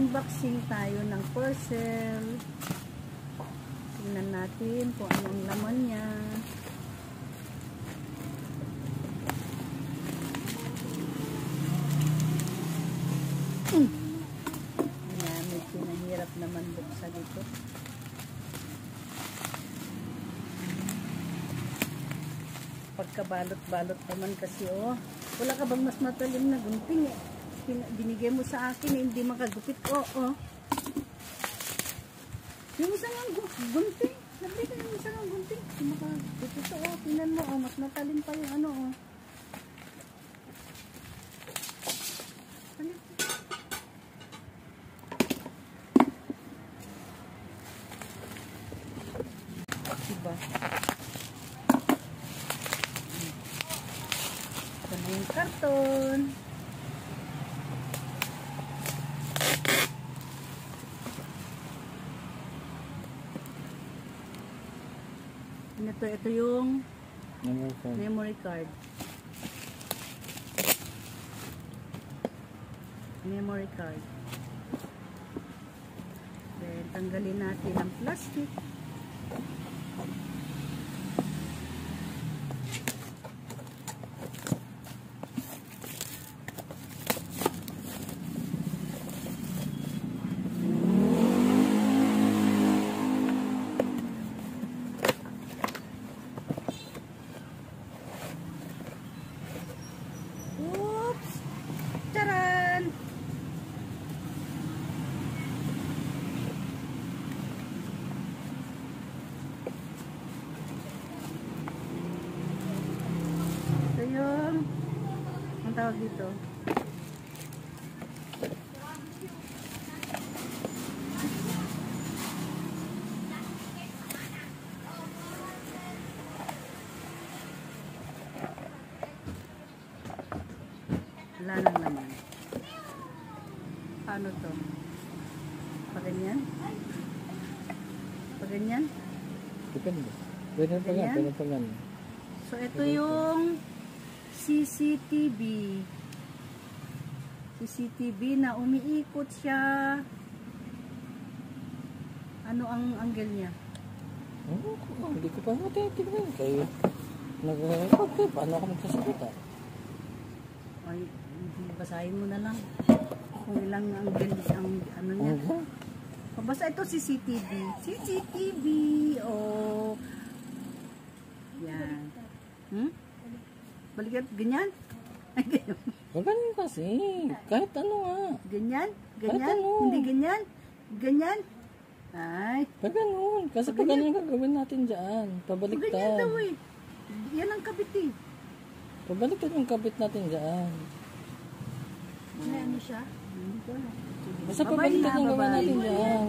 Mag-unboxing tayo ng parcel. Tingnan natin kung anong laman niya. Ayan, medyo nahirap naman buksan ito. Pagkabalot-balot naman kasi, oh. Wala ka bang mas matalim na gunting, eh? Binigay mo sa akin, eh, hindi makagupit. Oh. Yung isang gunting. Nagbigay ka yung isang gunting. Hindi makagupit ito, oh. Tingnan mo, oh. Mas matalim pa yung ano, oh. Diba? Ito na yung karton. Ito yung memory card. Memory card. Then, tanggalin natin ang plastic. Ang tawag dito. Wala nang laman. Paano to? Paganyan? Paganyan? Depende. Ganyan pa nga, ganyan pa nga. So, ito yung CCTV. CCTV na umiikot siya. Ano ang angle niya? Oh, hindi ko pa matitignan. Kayo, okay, paano ako magsasalita? Ay, basahin mo na lang. Kung ilang angle ang ano niya. Basta ito CCTV. CCTV. Oh. Yan. Balikat, ganyan? Ganyan kasi. Kahit ano nga. Ganyan? Ganyan? Kahit ano. Hindi ganyan? Ganyan? Ay. Pag ganun. Kasi pag ganyan gagawin natin dyan. Pabaliktad. Ganyan daw eh. Yan ang kabit eh. Pabaliktad yung kabit natin dyan. Ano siya? Basta pabaliktad yung gawin natin dyan.